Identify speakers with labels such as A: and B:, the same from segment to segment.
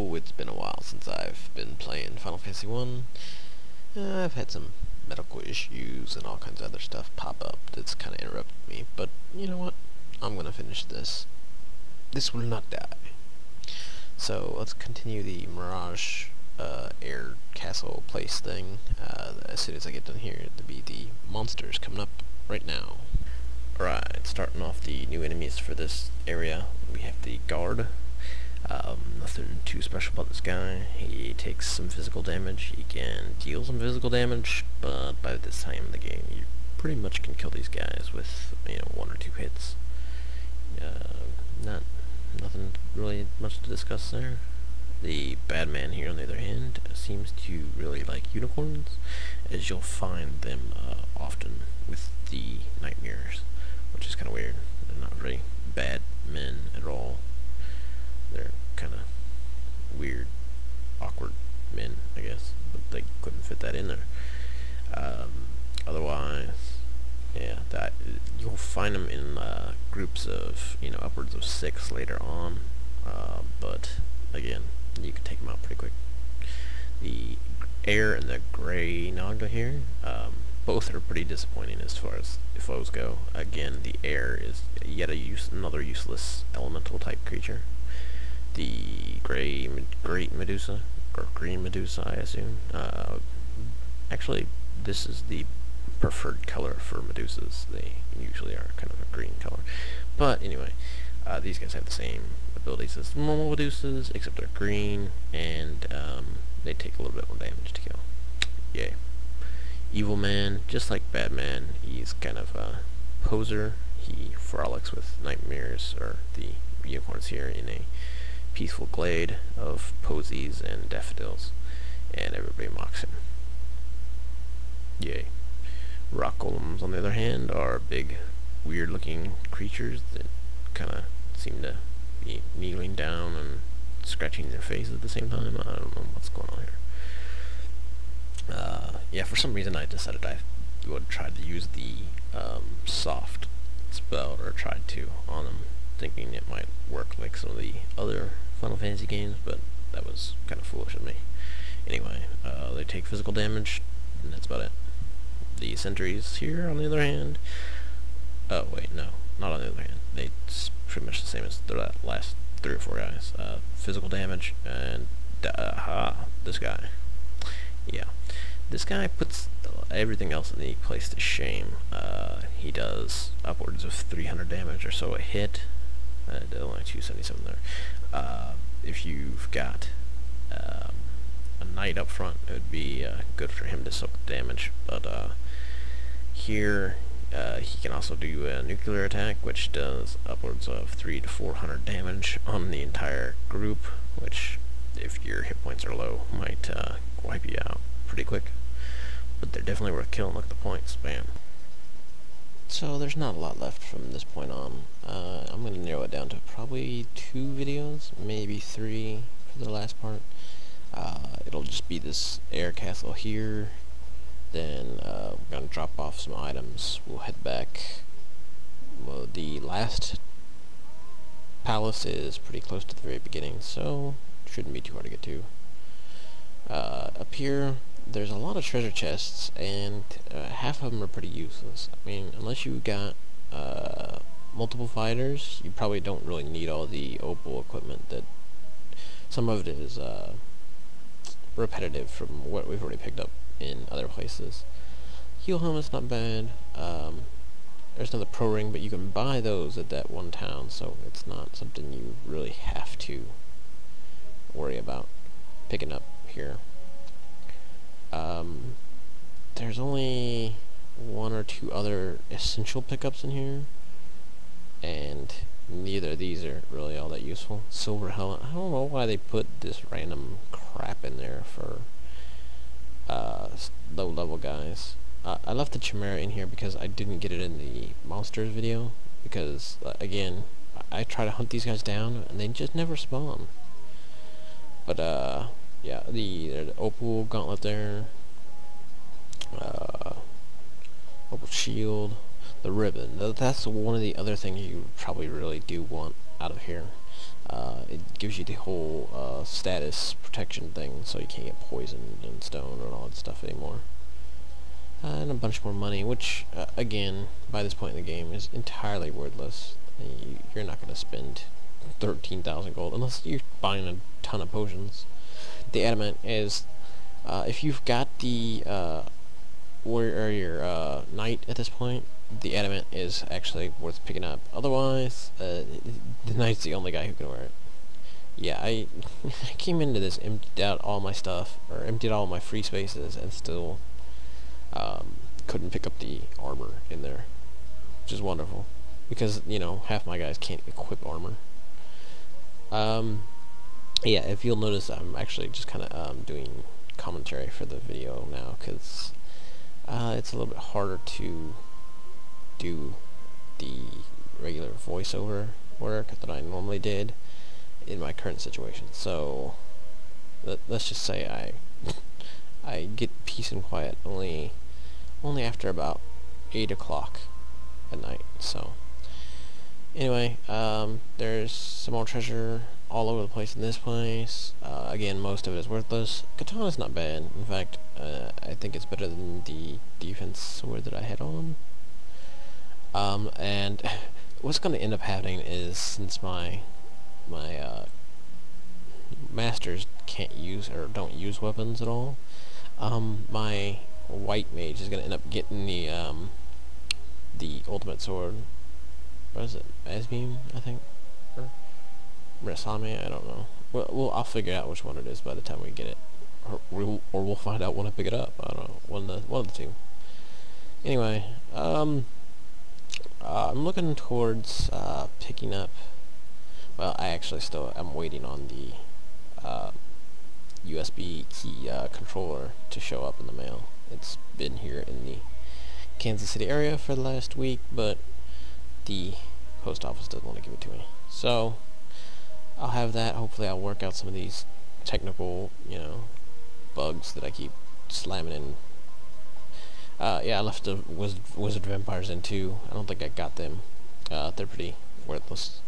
A: know it's been a while since I've been playing Final Fantasy 1. I've had some medical issues and all kinds of other stuff pop up that's kind of interrupted me, but you know what? I'm gonna finish this. This will not die. So let's continue the Mirage air castle place thing. As soon as I get done here, there'll be the monsters coming up right now. Alright, starting off the new enemies for this area, we have the guard. Nothing too special about this guy. He takes some physical damage, he can deal some physical damage, but by this time in the game you pretty much can kill these guys with, one or two hits. Nothing really much to discuss there. The Badman here, on the other hand, seems to really like unicorns, as you'll find them often with the nightmares, which is kind of weird. They're not very bad men at all. They're kind of weird, awkward men, I guess, but they couldn't fit that in there. Otherwise, yeah, you'll find them in groups of, upwards of 6 later on, but again, you can take them out pretty quick. The air and the gray Naga here, both are pretty disappointing as far as foes go. Again, the air is yet another useless elemental type creature. The great Medusa, or green Medusa, I assume. Actually, this is the preferred color for Medusas. They usually are kind of a green color. But anyway, these guys have the same abilities as normal Medusas, except they're green, and they take a little bit more damage to kill. Yay. Evil Man, just like Badman, he's kind of a poser. He frolics with nightmares, or the unicorns here, in a peaceful glade of posies and daffodils, and everybody mocks him. Yay. Rock golems, on the other hand, are big, weird-looking creatures that kind of seem to be kneeling down and scratching their face at the same time. I don't know what's going on here. Yeah, for some reason I decided I would try to use the soft spell, or tried to, on them, thinking it might work like some of the other Final Fantasy games, but that was kind of foolish of me. Anyway, they take physical damage, and that's about it. The sentries here, on the other hand, oh wait, no, not on the other hand, it's pretty much the same as the last 3 or 4 guys. Physical damage, and this guy. Yeah, this guy puts everything else in the place to shame. He does upwards of 300 damage or so a hit. Only 277 there. If you've got a knight up front, it would be good for him to soak the damage, but here he can also do a nuclear attack, which does upwards of 300 to 400 damage on the entire group, which, if your hit points are low, might wipe you out pretty quick, but they're definitely worth killing. Look at the points, bam. So there's not a lot left from this point on. I'm going to narrow it down to probably 2 videos, maybe 3 for the last part. It'll just be this air castle here, then we're going to drop off some items, we'll head back. Well, the last palace is pretty close to the very beginning, so it shouldn't be too hard to get to. Up here, there's a lot of treasure chests, and half of them are pretty useless. I mean, unless you got multiple fighters, you probably don't really need all the opal equipment. That some of it is repetitive from what we've already picked up in other places. Heal helmet's not bad. There's another pro ring, but you can buy those at that one town, so it's not something you really have to worry about picking up here. There's only 1 or 2 other essential pickups in here, and neither of these are really all that useful. Silver helmet, I don't know why they put this random crap in there for low level guys. I left the Chimera in here because I didn't get it in the monsters video, because again, I try to hunt these guys down and they just never spawn. But yeah, the opal gauntlet there, opal shield, the ribbon. That's one of the other things you probably really do want out of here. It gives you the whole status protection thing, so you can't get poisoned and stoned and all that stuff anymore. And a bunch more money, which, again, by this point in the game, is entirely worthless. You're not going to spend 13,000 gold unless you're buying a ton of potions. The adamant is, if you've got the warrior knight at this point, the adamant is actually worth picking up. Otherwise, the knight's the only guy who can wear it. Yeah, I came into this, emptied out all my stuff, or emptied all my free spaces, and still couldn't pick up the armor in there, which is wonderful, because, you know, half my guys can't equip armor. Yeah, if you'll notice, I'm actually just kind of doing commentary for the video now, because it's a little bit harder to do the regular voiceover work that I normally did in my current situation. So let's just say I get peace and quiet only after about 8 o'clock at night. So anyway, there's some more treasure all over the place in this place. Again, most of it is worthless. Katana's not bad. In fact, I think it's better than the defense sword that I had on. And what's going to end up happening is, since my masters can't use or don't use weapons at all, my white mage is going to end up getting the ultimate sword. What is it? Badman, I think, or Rasame, I don't know. Well, I'll figure out which one it is by the time we get it, or we'll find out when I pick it up. I don't know, one of the two. Anyway, I'm looking towards picking up. Well, I'm waiting on the USB key controller to show up in the mail. It's been here in the Kansas City area for the last week, but the post office doesn't want to give it to me. So I'll have that. Hopefully I'll work out some of these technical, you know, bugs that I keep slamming in. Yeah, I left the Wizard Vampires in too. I don't think I got them. They're pretty worthless.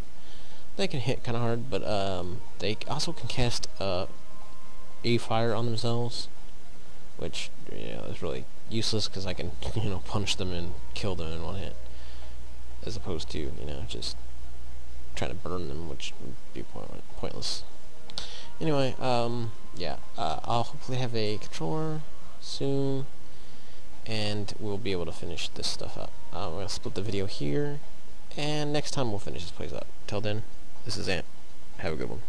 A: They can hit kind of hard, but they also can cast a fire on themselves, which, you know, is really useless because I can, you know, punch them and kill them in one hit, as opposed to, you know, just trying to burn them, which would be pointless. Anyway, yeah, I'll hopefully have a controller soon, and we'll be able to finish this stuff up. I'm going to split the video here, and next time we'll finish this place up. Till then, this is Ant. Have a good one.